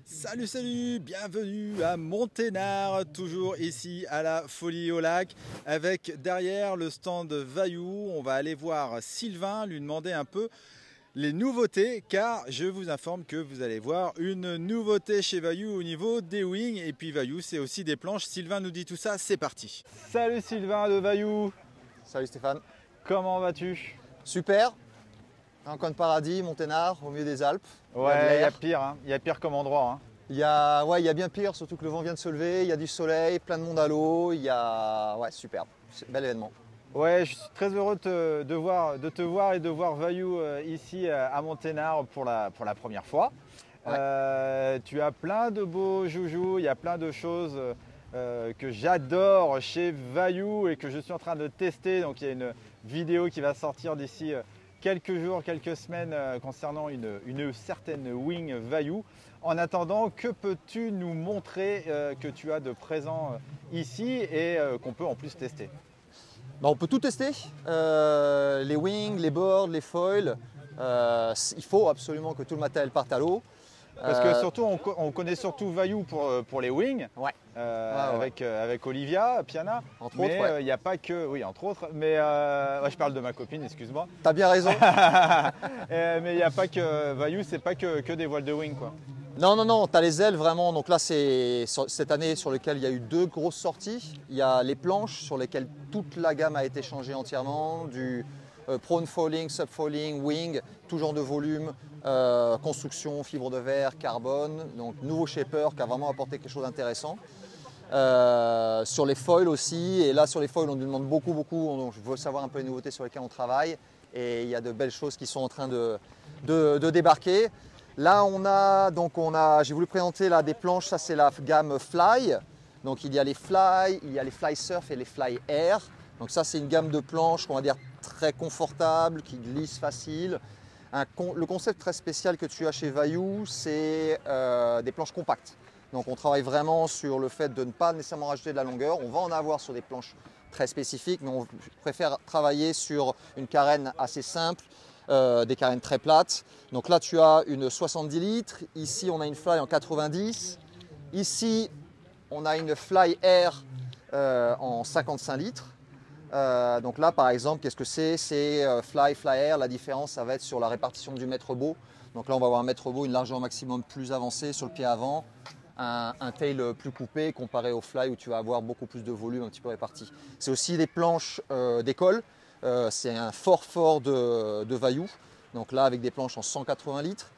Salut, salut, bienvenue à Monténard, toujours ici à la Folie au Lac, avec derrière le stand Vaillou. On va aller voir Sylvain, lui demander un peu les nouveautés, car je vous informe que vous allez voir une nouveauté chez Vaillou au niveau des wings. Et puis Vaillou, c'est aussi des planches. Sylvain nous dit tout ça, c'est parti. Salut Sylvain de Vaillou. Salut Stéphane. Comment vas-tu? Super. Un coin de paradis, Monténard, au milieu des Alpes. Ouais, il y a pire, hein. Il y a pire comme endroit. Hein. Il y a bien pire, surtout que le vent vient de se lever, il y a du soleil, plein de monde à l'eau, ouais, superbe, bel événement. Ouais, je suis très heureux de te voir et de voir Vaillou ici à Monténard pour la première fois. Ouais. Tu as plein de beaux joujoux, il y a plein de choses que j'adore chez Vaillou et que je suis en train de tester. Donc il y a une vidéo qui va sortir d'ici quelques jours, quelques semaines concernant une certaine wing Vaillou. En attendant, que peux-tu nous montrer que tu as de présent ici et qu'on peut en plus tester? On peut tout tester, les wings, les boards, les foils. Il faut absolument que tout le matériel parte à l'eau. Parce que surtout, on connaît surtout Vaillou pour les wings, ouais. Avec Olivia Piana. Entre mais autres, il n'y a pas que, oui, entre autres. Mais je parle de ma copine, excuse-moi. T'as bien raison. Mais il n'y a pas que Vaillou, c'est pas que des voiles de wing, quoi. Non, tu as les ailes vraiment. Donc là, c'est cette année sur laquelle il y a eu deux grosses sorties. Il y a les planches sur lesquelles toute la gamme a été changée entièrement, du prone falling, subfalling, wing, tout genre de volume, construction, fibre de verre, carbone. Donc nouveau shaper qui a vraiment apporté quelque chose d'intéressant. Sur les foils aussi, et là sur les foils on nous demande beaucoup, donc je veux savoir un peu les nouveautés sur lesquelles on travaille. Et il y a de belles choses qui sont en train de débarquer. Là, j'ai voulu présenter là, des planches, ça c'est la gamme Fly. Donc il y a les Fly, il y a les Fly Surf et les Fly Air. Donc ça c'est une gamme de planches qu'on va dire très confortable, qui glisse facile. Le concept très spécial que tu as chez Vaillou, c'est des planches compactes. Donc on travaille vraiment sur le fait de ne pas nécessairement rajouter de la longueur. On va en avoir sur des planches très spécifiques, mais on préfère travailler sur une carène assez simple. Des carènes très plates. Donc là tu as une 70 litres, ici on a une Fly en 90, ici on a une Fly Air en 55 litres. Donc là par exemple qu'est-ce que c'est? C'est Fly Air, la différence ça va être sur la répartition du mètre beau. Donc là on va avoir un mètre beau, une largeur maximum plus avancée sur le pied avant, un tail plus coupé comparé au Fly où tu vas avoir beaucoup plus de volume un petit peu réparti. C'est aussi des planches d'école. C'est un fort de Vaillou, donc là avec des planches en 180 litres,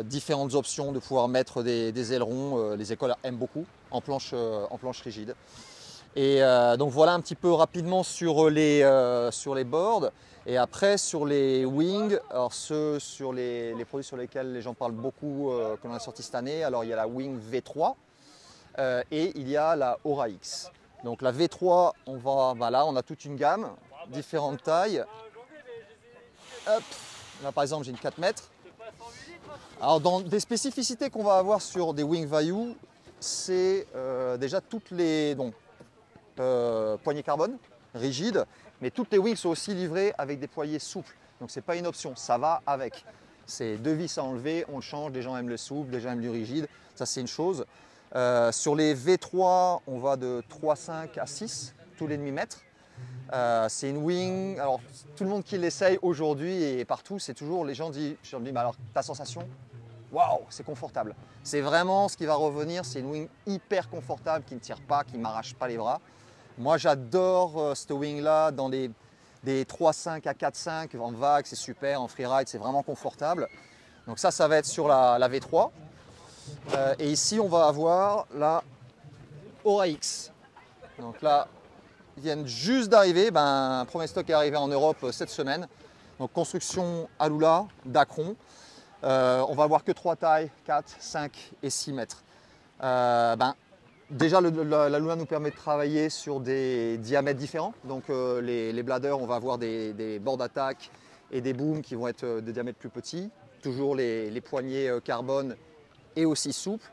différentes options de pouvoir mettre des ailerons, les écoles aiment beaucoup, en planche rigide. Et donc voilà un petit peu rapidement sur les boards. Et après sur les wings, alors sur les produits sur lesquels les gens parlent beaucoup, que l'on a sorti cette année, alors il y a la Wing V3 et il y a la Aura X. Donc la V3, on a toute une gamme, différentes tailles. Hop. Là par exemple j'ai une 4 mètres. Alors dans des spécificités qu'on va avoir sur des wings Vaillou, c'est déjà toutes les poignées carbone rigides, mais toutes les wings sont aussi livrées avec des poignées souples. Donc c'est pas une option, ça va avec. C'est deux vis à enlever, on le change, des gens aiment le souple, des gens aiment le rigide, ça c'est une chose. Sur les V3, on va de 3,5 à 6 tous les demi-mètres. C'est une wing, alors tout le monde qui l'essaye aujourd'hui et partout, c'est toujours, les gens disent, je leur dis, mais alors ta sensation? Waouh, c'est confortable. C'est vraiment ce qui va revenir, c'est une wing hyper confortable qui ne tire pas, qui ne m'arrache pas les bras. Moi j'adore cette wing là dans des 3,5 à 4,5 en vague, c'est super, en freeride c'est vraiment confortable. Donc ça va être sur la V3. Et ici on va avoir la Aura X. Donc là, ils viennent juste d'arriver, un premier stock est arrivé en Europe cette semaine. Donc construction Alula, Dacron. On va avoir que 3 tailles, 4, 5 et 6 mètres. Déjà l'Alula nous permet de travailler sur des diamètres différents. Donc les bladers, on va avoir des bords d'attaque et des booms qui vont être des diamètres plus petits. Toujours les poignées carbone et aussi souples.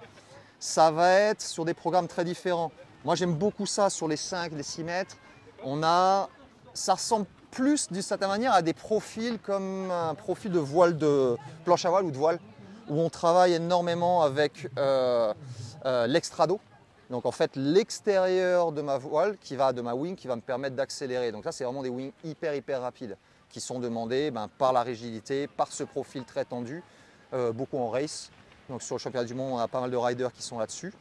Ça va être sur des programmes très différents. Moi j'aime beaucoup ça sur les 5, les 6 mètres. Ça ressemble plus d'une certaine manière à des profils comme un profil de voile de planche à voile ou de voile. où on travaille énormément avec l'extrado. Donc en fait l'extérieur de ma voile, de ma wing, qui va me permettre d'accélérer. Donc là c'est vraiment des wings hyper rapides qui sont demandés par la rigidité, par ce profil très tendu, beaucoup en race. Donc sur le championnat du monde on a pas mal de riders qui sont là-dessus.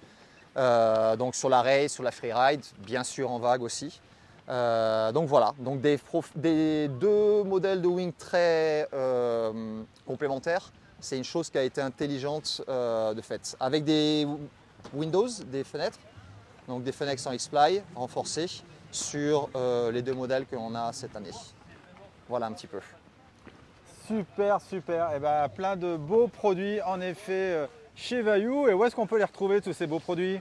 Donc sur la race, sur la freeride, bien sûr en vague aussi. Donc voilà, donc des deux modèles de wing très complémentaires. C'est une chose qui a été intelligente de fait. Avec des windows, des fenêtres, donc des fenêtres en X-Ply renforcées sur les deux modèles que l'on a cette année. Voilà un petit peu. Super, super. Et ben, plein de beaux produits en effet chez Vaillou. Et où est-ce qu'on peut les retrouver tous ces beaux produits?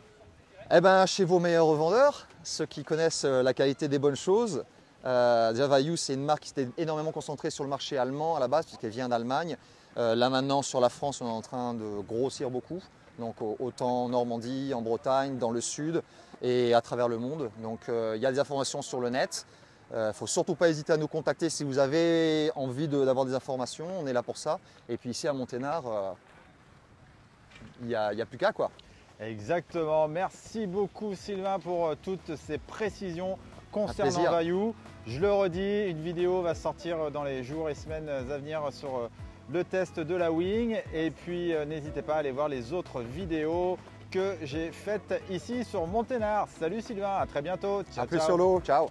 Eh ben, chez vos meilleurs revendeurs, ceux qui connaissent la qualité des bonnes choses. Déjà Vaillou, c'est une marque qui s'était énormément concentrée sur le marché allemand à la base, puisqu'elle vient d'Allemagne. Là maintenant, sur la France, on est en train de grossir beaucoup. Donc autant en Normandie, en Bretagne, dans le sud et à travers le monde. Donc il y a des informations sur le net. Il ne faut surtout pas hésiter à nous contacter si vous avez envie d'avoir des informations. On est là pour ça. Et puis ici à Monténard, il n'y a plus qu'à quoi. Exactement. Merci beaucoup Sylvain pour toutes ces précisions concernant Vaillou. Je le redis, une vidéo va sortir dans les jours et semaines à venir sur le test de la wing. Et puis n'hésitez pas à aller voir les autres vidéos que j'ai faites ici sur Monténard. Salut Sylvain, à très bientôt. Ciao, à plus sur l'eau, ciao.